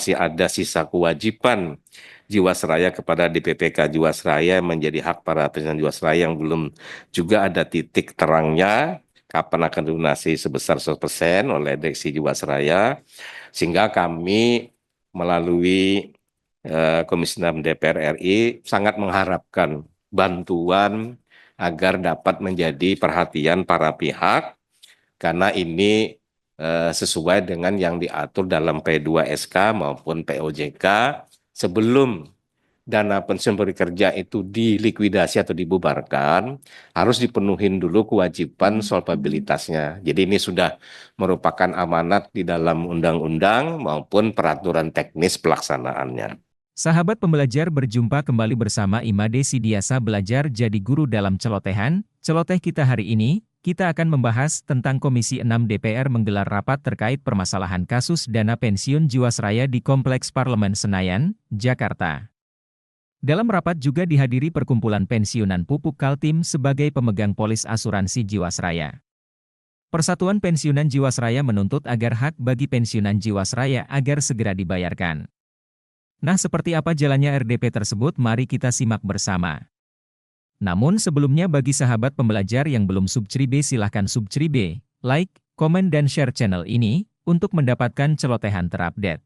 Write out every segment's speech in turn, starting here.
masih ada sisa kewajiban Jiwasraya kepada DPPK Jiwasraya menjadi hak para pensiunan Jiwasraya yang belum juga ada titik terangnya kapan akan dilunasi sebesar 100% oleh Direksi Jiwasraya, sehingga kami melalui Komisi 6 DPR RI sangat mengharapkan bantuan agar dapat menjadi perhatian para pihak, karena ini sesuai dengan yang diatur dalam P2SK maupun POJK. Sebelum dana pensiun pekerja itu dilikuidasi atau dibubarkan, harus dipenuhin dulu kewajiban solvabilitasnya. Jadi ini sudah merupakan amanat di dalam undang-undang maupun peraturan teknis pelaksanaannya. Sahabat pembelajar, berjumpa kembali bersama Imade Sidiasa Belajar Jadi Guru dalam Celotehan. Celoteh kita hari ini, kita akan membahas tentang Komisi 6 DPR menggelar rapat terkait permasalahan kasus dana pensiun Jiwasraya di Kompleks Parlemen Senayan, Jakarta. Dalam rapat juga dihadiri Perkumpulan Pensiunan Pupuk Kaltim sebagai pemegang polis asuransi Jiwasraya. Persatuan Pensiunan Jiwasraya menuntut agar hak bagi pensiunan Jiwasraya agar segera dibayarkan. Nah, seperti apa jalannya RDP tersebut? Mari kita simak bersama. Namun sebelumnya, bagi sahabat pembelajar yang belum subscribe, silahkan subscribe, like, komen dan share channel ini untuk mendapatkan celotehan terupdate.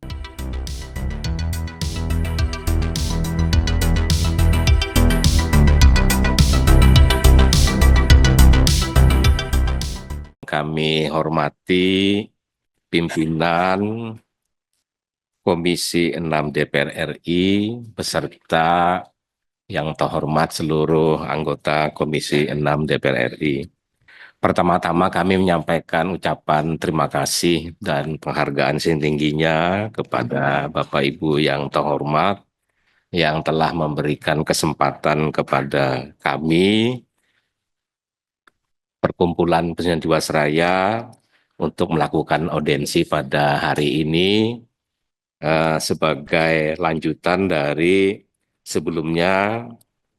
Kami hormati pimpinan Komisi 6 DPR RI beserta yang terhormat seluruh anggota Komisi 6 DPR RI. Pertama-tama kami menyampaikan ucapan terima kasih dan penghargaan setingginya kepada Bapak Ibu yang terhormat yang telah memberikan kesempatan kepada kami, Perkumpulan Pensiunan Jiwasraya, untuk melakukan audiensi pada hari ini sebagai lanjutan dari sebelumnya,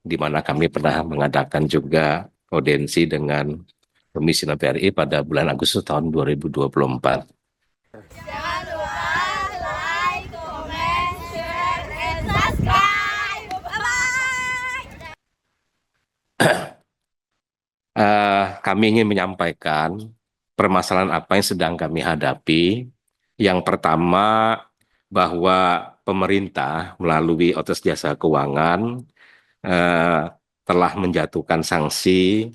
di mana kami pernah mengadakan juga audiensi dengan Komisi 6 DPR RI pada bulan Agustus tahun 2024. Jangan lupa like, comment, share, and subscribe. Bye-bye. Kami ingin menyampaikan permasalahan apa yang sedang kami hadapi. Yang pertama, bahwa pemerintah melalui Otoritas Jasa Keuangan telah menjatuhkan sanksi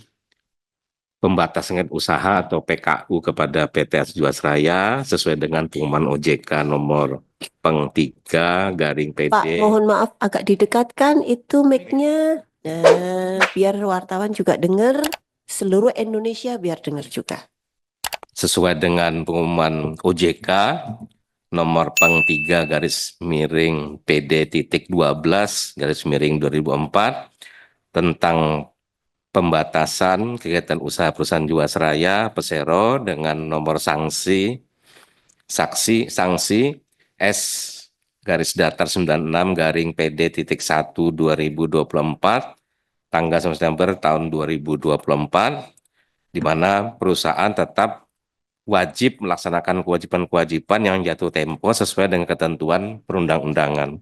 pembatasan usaha atau PKU kepada PT Jiwasraya sesuai dengan pengumuman OJK nomor Peng 3 garing PD. Pak, mohon maaf agak didekatkan itu mic-nya. Nah, biar wartawan juga dengar, seluruh Indonesia biar dengar juga. Sesuai dengan pengumuman OJK nomor Peng 3 garis miring PD.12 garis miring 2004 tentang pembatasan kegiatan usaha perusahaan Jiwasraya Persero dengan nomor sanksi S garis datar 96 garing PD.1 2024 tanggal 9 September tahun 2024, di mana perusahaan tetap wajib melaksanakan kewajiban-kewajiban yang jatuh tempo sesuai dengan ketentuan perundang-undangan.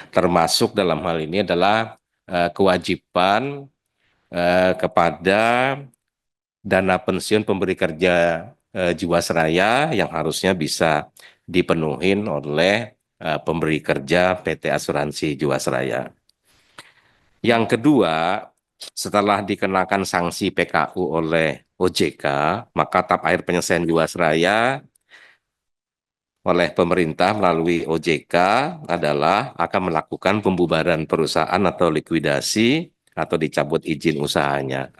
Termasuk dalam hal ini adalah kewajiban kepada dana pensiun pemberi kerja Jiwasraya yang harusnya bisa dipenuhi oleh pemberi kerja PT Asuransi Jiwasraya. Yang kedua, setelah dikenakan sanksi PKU oleh OJK, maka tahap akhir penyelesaian Jiwasraya oleh pemerintah melalui OJK adalah akan melakukan pembubaran perusahaan atau likuidasi atau dicabut izin usahanya.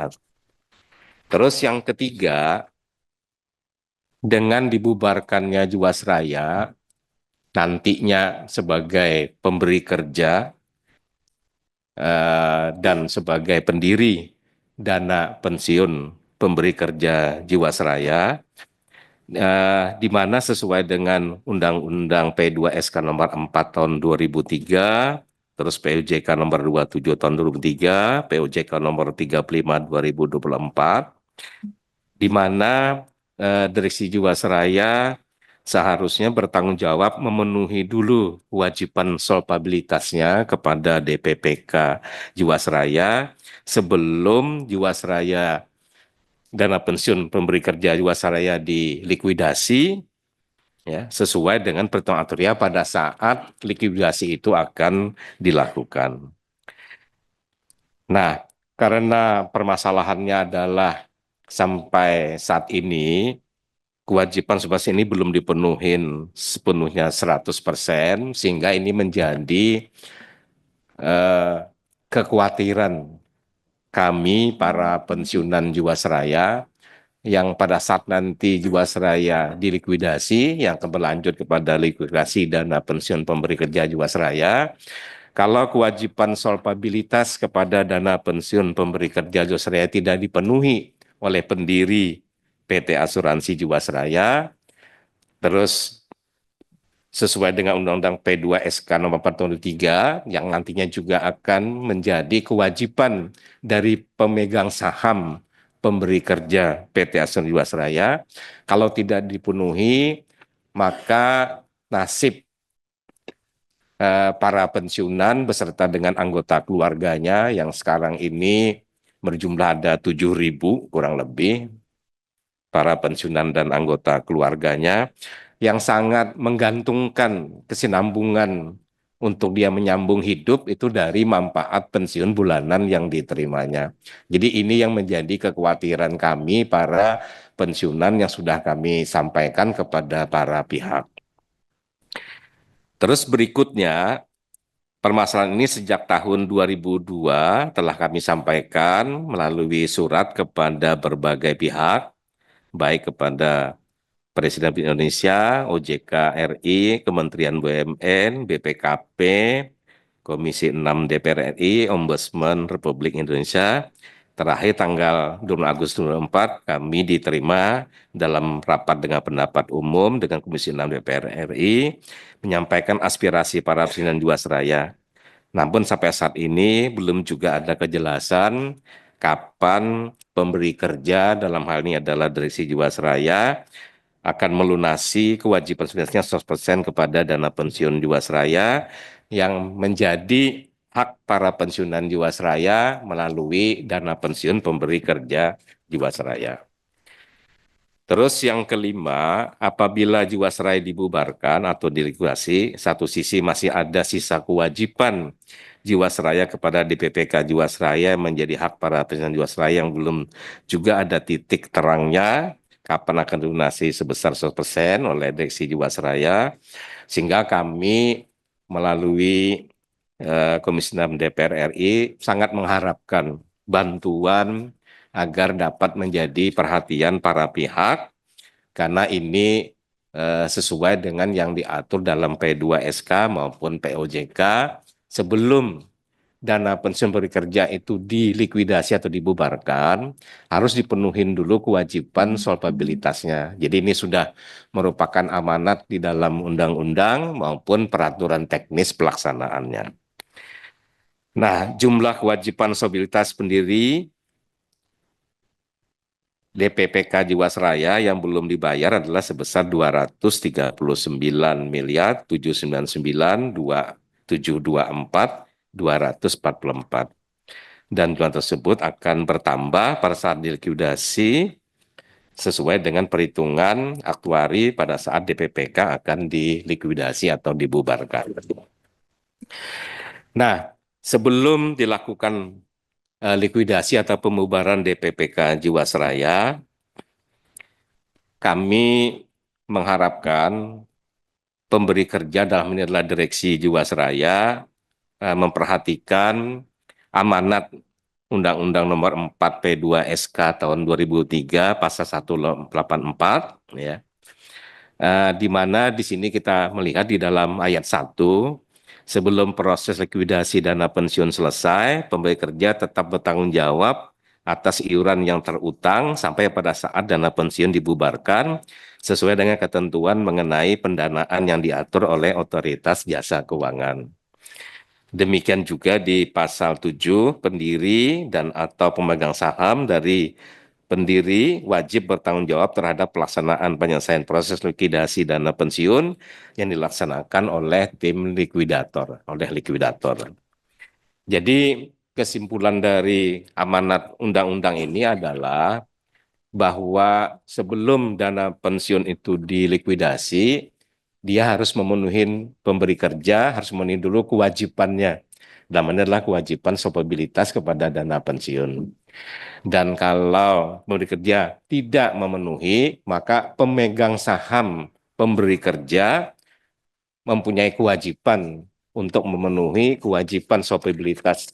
Terus yang ketiga, dengan dibubarkannya Jiwasraya nantinya sebagai pemberi kerja dan sebagai pendiri dana pensiun pemberi kerja Jiwasraya, di mana sesuai dengan Undang-Undang P2SK nomor 4 tahun 2003, terus POJK nomor 27 tahun 2003, POJK nomor 35 2024, di mana Direksi Jiwasraya seharusnya bertanggung jawab memenuhi dulu kewajiban solvabilitasnya kepada DPPK Jiwasraya sebelum Jiwasraya dana pensiun pemberi kerja Jiwasraya dilikuidasi, ya, sesuai dengan perhitungan aturia pada saat likuidasi itu akan dilakukan. Nah, karena permasalahannya adalah sampai saat ini kewajiban subsidi ini belum dipenuhin sepenuhnya 100%, sehingga ini menjadi eh, kekhawatiran kami para pensiunan Jiwasraya yang pada saat nanti Jiwasraya dilikuidasi, yang akan berlanjut kepada likuidasi dana pensiun pemberi kerja Jiwasraya, kalau kewajiban solvabilitas kepada dana pensiun pemberi kerja Jiwasraya tidak dipenuhi oleh pendiri PT Asuransi Jiwasraya, terus sesuai dengan Undang-Undang P2SK Nomor 4 Tahun 3 yang nantinya juga akan menjadi kewajiban dari pemegang saham pemberi kerja PT Asuransi Jiwasraya. Kalau tidak dipenuhi, maka nasib para pensiunan beserta dengan anggota keluarganya yang sekarang ini berjumlah ada 7.000 kurang lebih, para pensiunan dan anggota keluarganya yang sangat menggantungkan kesinambungan untuk dia menyambung hidup itu dari manfaat pensiun bulanan yang diterimanya. Jadi ini yang menjadi kekhawatiran kami para pensiunan yang sudah kami sampaikan kepada para pihak. Terus berikutnya, permasalahan ini sejak tahun 2002 telah kami sampaikan melalui surat kepada berbagai pihak, baik kepada Presiden Republik Indonesia, OJK RI, Kementerian BUMN, BPKP, Komisi 6 DPR RI, Ombudsman Republik Indonesia. Terakhir tanggal 2 Agustus 2024 kami diterima dalam rapat dengan pendapat umum dengan Komisi 6 DPR RI menyampaikan aspirasi para pensiunan Jiwasraya. Namun sampai saat ini belum juga ada kejelasan kapan pemberi kerja, dalam hal ini adalah Direksi Jiwasraya, akan melunasi kewajiban sebenarnya 100% kepada dana pensiun Jiwasraya yang menjadi hak para pensiunan Jiwasraya melalui dana pensiun pemberi kerja Jiwasraya. Terus yang kelima, apabila Jiwasraya dibubarkan atau dilikuidasi, satu sisi masih ada sisa kewajiban Jiwasraya kepada DPPK Jiwasraya yang menjadi hak para pensiunan Jiwasraya yang belum juga ada titik terangnya kapan akan dilunasi sebesar 100% oleh Direksi Jiwasraya, sehingga kami melalui Komisi 6 DPR RI sangat mengharapkan bantuan agar dapat menjadi perhatian para pihak, karena ini sesuai dengan yang diatur dalam P2SK maupun POJK. Sebelum dana pensiun pemberi kerja itu dilikuidasi atau dibubarkan, harus dipenuhin dulu kewajiban solvabilitasnya. Jadi ini sudah merupakan amanat di dalam undang-undang maupun peraturan teknis pelaksanaannya. Nah, jumlah kewajiban solvabilitas pendiri DPPK Jiwasraya yang belum dibayar adalah sebesar 239.799.244. Dan jumlah tersebut akan bertambah pada saat dilikuidasi sesuai dengan perhitungan aktuari pada saat DPPK akan dilikuidasi atau dibubarkan. Nah, sebelum dilakukan likuidasi atau pembubaran DPPK Jiwasraya, kami mengharapkan pemberi kerja dalam ini adalah Direksi Jiwasraya memperhatikan amanat Undang-Undang Nomor 4 P2SK tahun 2003 pasal 184, ya. Di mana di sini kita melihat di dalam ayat 1, sebelum proses likuidasi dana pensiun selesai, pemberi kerja tetap bertanggung jawab atas iuran yang terutang sampai pada saat dana pensiun dibubarkan sesuai dengan ketentuan mengenai pendanaan yang diatur oleh Otoritas Jasa Keuangan. Demikian juga di pasal 7, pendiri dan atau pemegang saham dari pendiri wajib bertanggung jawab terhadap pelaksanaan penyelesaian proses likuidasi dana pensiun yang dilaksanakan oleh tim likuidator, oleh likuidator. Jadi kesimpulan dari amanat undang-undang ini adalah bahwa sebelum dana pensiun itu dilikuidasi, dia harus memenuhi pemberi kerja, harus memenuhi dulu kewajibannya. Namanya adalah kewajiban solvabilitas kepada dana pensiun. Dan kalau pemberi kerja tidak memenuhi, maka pemegang saham pemberi kerja mempunyai kewajiban untuk memenuhi kewajiban solvabilitas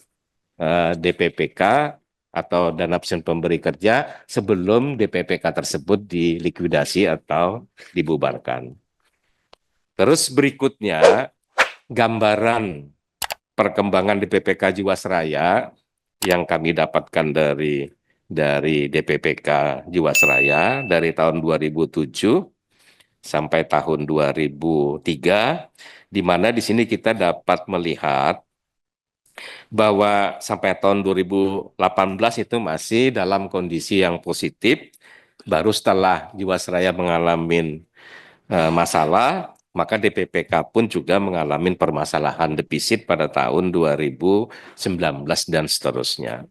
DPPK atau dana pensiun pemberi kerja sebelum DPPK tersebut dilikuidasi atau dibubarkan. Terus berikutnya gambaran perkembangan DPPK Jiwasraya yang kami dapatkan dari DPPK Jiwasraya dari tahun 2007 sampai tahun 2003, di mana di sini kita dapat melihat bahwa sampai tahun 2018 itu masih dalam kondisi yang positif. Baru setelah Jiwasraya mengalami masalah, maka DPPK pun juga mengalami permasalahan defisit pada tahun 2019 dan seterusnya.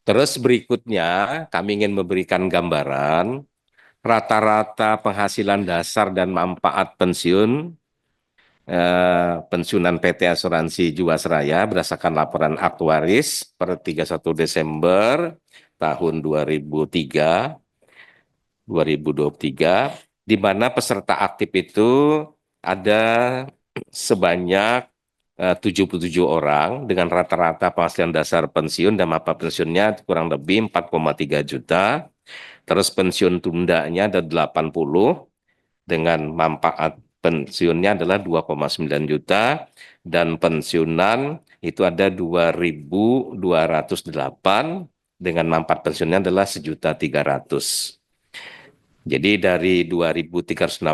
Terus berikutnya kami ingin memberikan gambaran rata-rata penghasilan dasar dan manfaat pensiunan PT Asuransi Jiwasraya berdasarkan laporan aktuaris per 31 Desember tahun 2023, di mana peserta aktif itu ada sebanyak 77 orang dengan rata-rata penghasilan dasar pensiun dan manfaat pensiunnya kurang lebih 4,3 juta. Terus pensiun tundanya ada 80 dengan manfaat pensiunnya adalah 2,9 juta dan pensiunan itu ada 2.208 dengan manfaat pensiunnya adalah 1.300.000. Jadi dari 2.365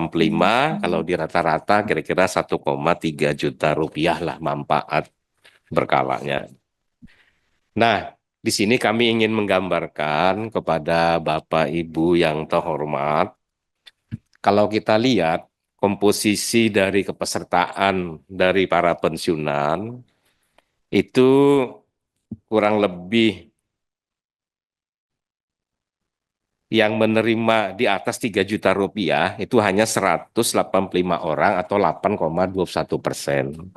kalau di rata-rata kira-kira 1,3 juta rupiah lah manfaat berkalanya. Nah, di sini kami ingin menggambarkan kepada Bapak Ibu yang terhormat, kalau kita lihat komposisi dari kepesertaan dari para pensiunan itu kurang lebih yang menerima di atas 3 juta rupiah itu hanya 185 orang atau 8,21%.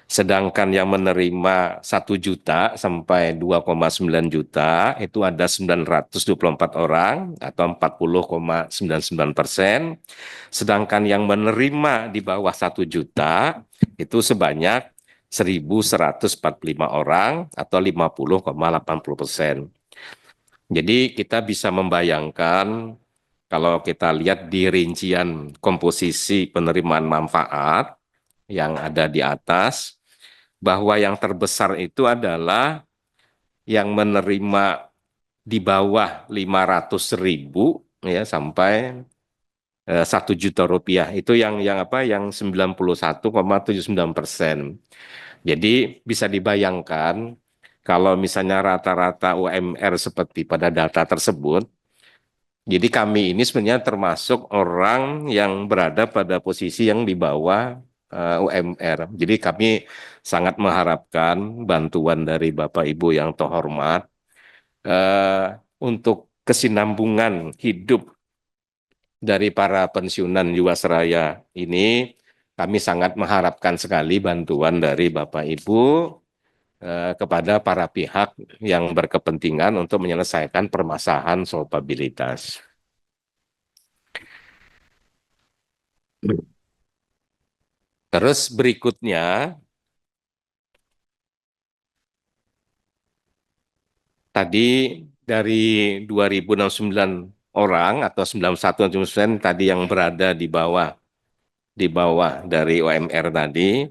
Sedangkan yang menerima 1 juta sampai 2,9 juta itu ada 924 orang atau 40,99%. Sedangkan yang menerima di bawah 1 juta itu sebanyak 1.145 orang atau 50,80%. Jadi kita bisa membayangkan kalau kita lihat di rincian komposisi penerimaan manfaat yang ada di atas, bahwa yang terbesar itu adalah yang menerima di bawah 500.000 ya sampai 1 juta rupiah itu yang 91,79%. Jadi bisa dibayangkan kalau misalnya rata-rata UMR seperti pada data tersebut, jadi kami ini sebenarnya termasuk orang yang berada pada posisi yang di bawah UMR. Jadi kami sangat mengharapkan bantuan dari Bapak Ibu yang terhormat untuk kesinambungan hidup dari para pensiunan Jiwasraya ini. Kami sangat mengharapkan sekali bantuan dari Bapak Ibu kepada para pihak yang berkepentingan untuk menyelesaikan permasalahan solvabilitas. Terus berikutnya, tadi dari 2069 orang atau 91,9% tadi yang berada di bawah dari UMR tadi,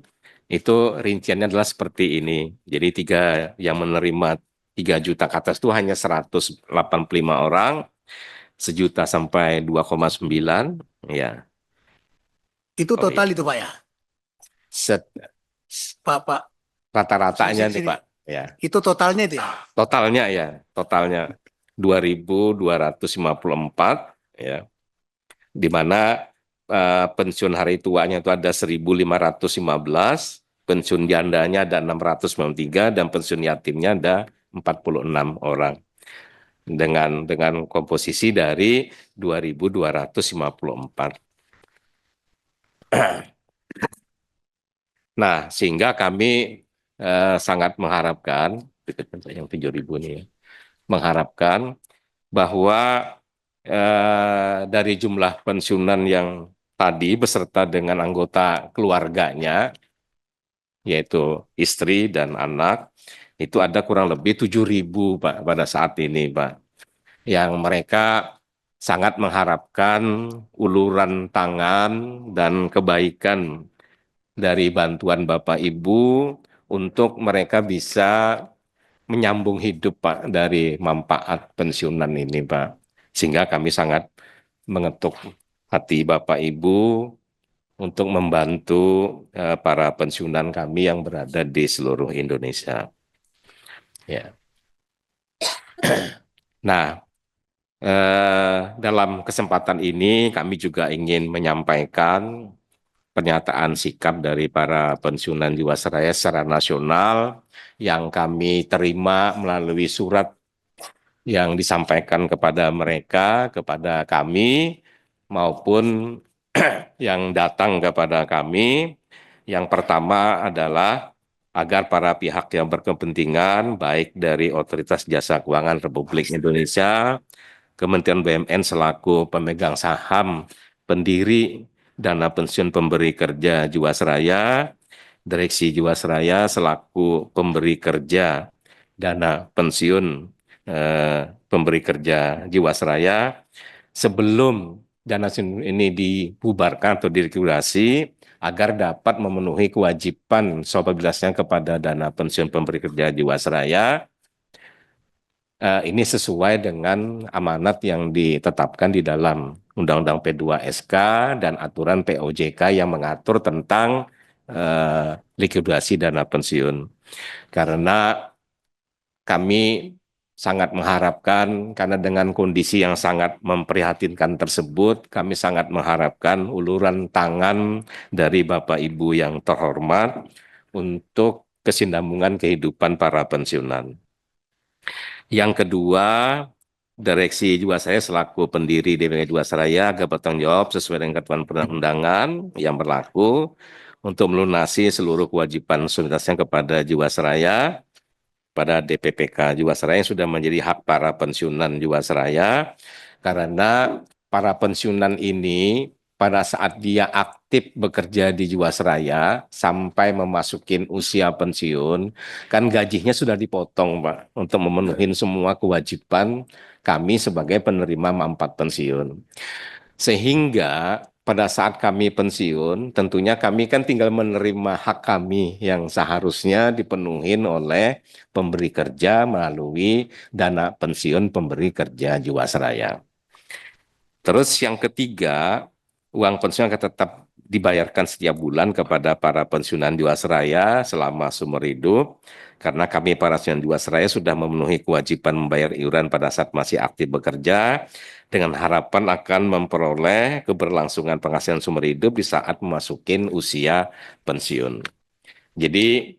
itu rinciannya adalah seperti ini. Jadi yang menerima 3 juta ke atas itu hanya 185 orang, 1 juta sampai 2,9 ya. Itu Oh, total itu Pak ya? Pak, Rata-ratanya Sini, nih sini. Pak. Ya. itu totalnya itu ya? Totalnya ya, totalnya. 2.254 ya, di mana pensiun hari tuanya itu ada 1.515, pensiun jandanya ada 693, dan pensiun yatimnya ada 46 orang dengan komposisi dari 2.254. Nah, sehingga kami sangat mengharapkan yang 7.000 ini ya, mengharapkan bahwa dari jumlah pensiunan yang tadi beserta dengan anggota keluarganya, yaitu istri dan anak, itu ada kurang lebih 7.000 Pak pada saat ini Pak, yang mereka sangat mengharapkan uluran tangan dan kebaikan dari bantuan Bapak Ibu untuk mereka bisa menyambung hidup Pak dari manfaat pensiunan ini Pak. Sehingga kami sangat mengetuk hati Bapak Ibu untuk membantu para pensiunan kami yang berada di seluruh Indonesia. Ya. Nah, dalam kesempatan ini kami juga ingin menyampaikan pernyataan sikap dari para pensiunan Jiwasraya secara nasional yang kami terima melalui surat yang disampaikan kepada mereka, kepada kami, maupun yang datang kepada kami. Yang pertama adalah agar para pihak yang berkepentingan, baik dari Otoritas Jasa Keuangan Republik Indonesia, Kementerian BUMN selaku pemegang saham pendiri Dana Pensiun Pemberi Kerja Jiwasraya, Direksi Jiwasraya selaku pemberi kerja Dana Pensiun Pemberi Kerja Jiwasraya, sebelum dana pensiun ini dibubarkan atau dilikuidasi, agar dapat memenuhi kewajiban sopabilasnya kepada Dana Pensiun Pemberi Kerja Jiwasraya. Ini sesuai dengan amanat yang ditetapkan di dalam Undang-Undang P2SK dan aturan POJK yang mengatur tentang likuidasi dana pensiun. Karena kami sangat mengharapkan, karena dengan kondisi yang sangat memprihatinkan tersebut, kami sangat mengharapkan uluran tangan dari Bapak Ibu yang terhormat untuk kesinambungan kehidupan para pensiunan. Yang kedua, Direksi Jiwasraya selaku pendiri DPP Jiwasraya agar bertanggung jawab sesuai dengan ketentuan perundang-undangan yang berlaku untuk melunasi seluruh kewajiban solidaritasnya kepada Jiwasraya, pada DPPK Jiwasraya yang sudah menjadi hak para pensiunan Jiwasraya, karena para pensiunan ini pada saat dia aktif bekerja di Jiwasraya sampai memasukin usia pensiun, kan gajinya sudah dipotong Pak, untuk memenuhi semua kewajiban kami sebagai penerima manfaat pensiun. Sehingga pada saat kami pensiun, tentunya kami kan tinggal menerima hak kami yang seharusnya dipenuhi oleh pemberi kerja melalui Dana Pensiun Pemberi Kerja Jiwasraya. Terus yang ketiga, uang pensiun akan tetap dibayarkan setiap bulan kepada para pensiunan Jiwasraya selama seumur hidup, karena kami para pensiunan Jiwasraya sudah memenuhi kewajiban membayar iuran pada saat masih aktif bekerja, dengan harapan akan memperoleh keberlangsungan penghasilan seumur hidup di saat memasukin usia pensiun. Jadi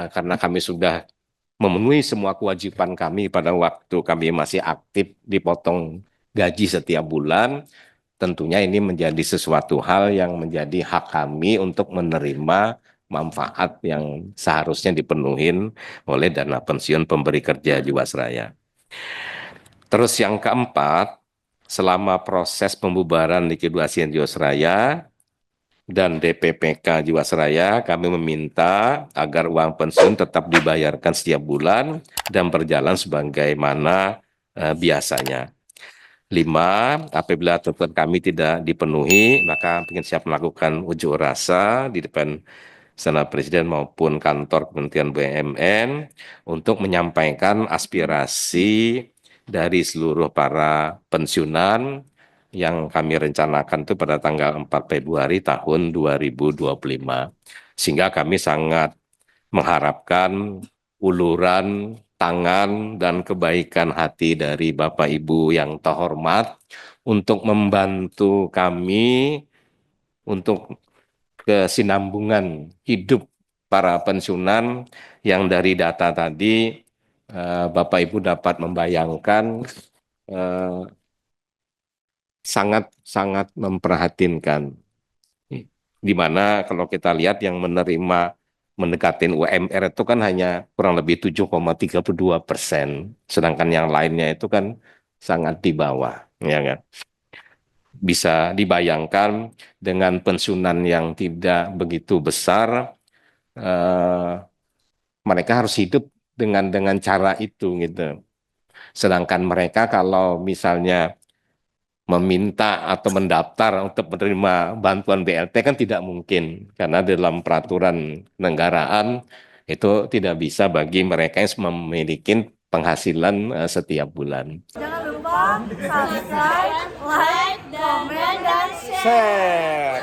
karena kami sudah memenuhi semua kewajiban kami pada waktu kami masih aktif dipotong gaji setiap bulan, tentunya ini menjadi sesuatu hal yang menjadi hak kami untuk menerima manfaat yang seharusnya dipenuhi oleh Dana Pensiun Pemberi Kerja Jiwasraya. Terus yang keempat, selama proses pembubaran likuidasi Jiwasraya dan DPPK Jiwasraya, kami meminta agar uang pensiun tetap dibayarkan setiap bulan dan berjalan sebagaimana biasanya. 5, apabila tuntutan kami tidak dipenuhi, maka kami siap melakukan unjuk rasa di depan Istana Presiden maupun kantor Kementerian BUMN untuk menyampaikan aspirasi dari seluruh para pensiunan yang kami rencanakan itu pada tanggal 4 Februari tahun 2025. Sehingga kami sangat mengharapkan uluran tangan dan kebaikan hati dari Bapak Ibu yang terhormat untuk membantu kami untuk kesinambungan hidup para pensiunan yang dari data tadi Bapak Ibu dapat membayangkan sangat-sangat memprihatinkan. Di mana kalau kita lihat yang menerima mendekatin UMR itu kan hanya kurang lebih 7,32%, sedangkan yang lainnya itu kan sangat di bawah, ya kan? Bisa dibayangkan dengan pensiunan yang tidak begitu besar, mereka harus hidup dengan cara itu gitu. Sedangkan mereka kalau misalnya meminta atau mendaftar untuk menerima bantuan BLT kan tidak mungkin karena dalam peraturan negaraan itu tidak bisa bagi mereka yang memiliki penghasilan setiap bulan. Jangan lupa subscribe, like, comment, dan share.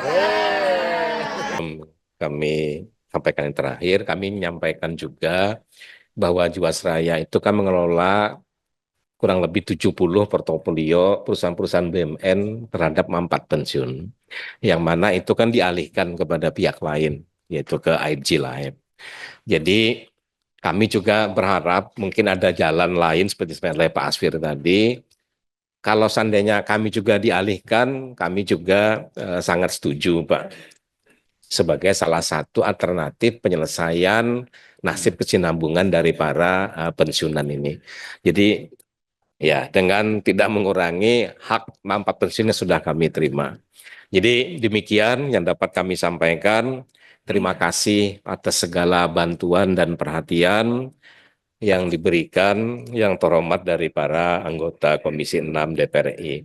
Kami sampaikan yang terakhir, kami menyampaikan juga bahwa Jiwasraya itu kan mengelola kurang lebih 70 portofolio perusahaan-perusahaan BUMN terhadap manfaat pensiun, yang mana itu kan dialihkan kepada pihak lain, yaitu ke AIG Life. Jadi kami juga berharap mungkin ada jalan lain seperti oleh Pak Asfir tadi. Kalau seandainya kami juga dialihkan, kami juga sangat setuju, Pak, sebagai salah satu alternatif penyelesaian nasib kesinambungan dari para pensiunan ini. Jadi ya, dengan tidak mengurangi hak manfaat pensiun yang sudah kami terima. Jadi demikian yang dapat kami sampaikan. Terima kasih atas segala bantuan dan perhatian yang diberikan yang terhormat dari para anggota Komisi 6 DPR RI.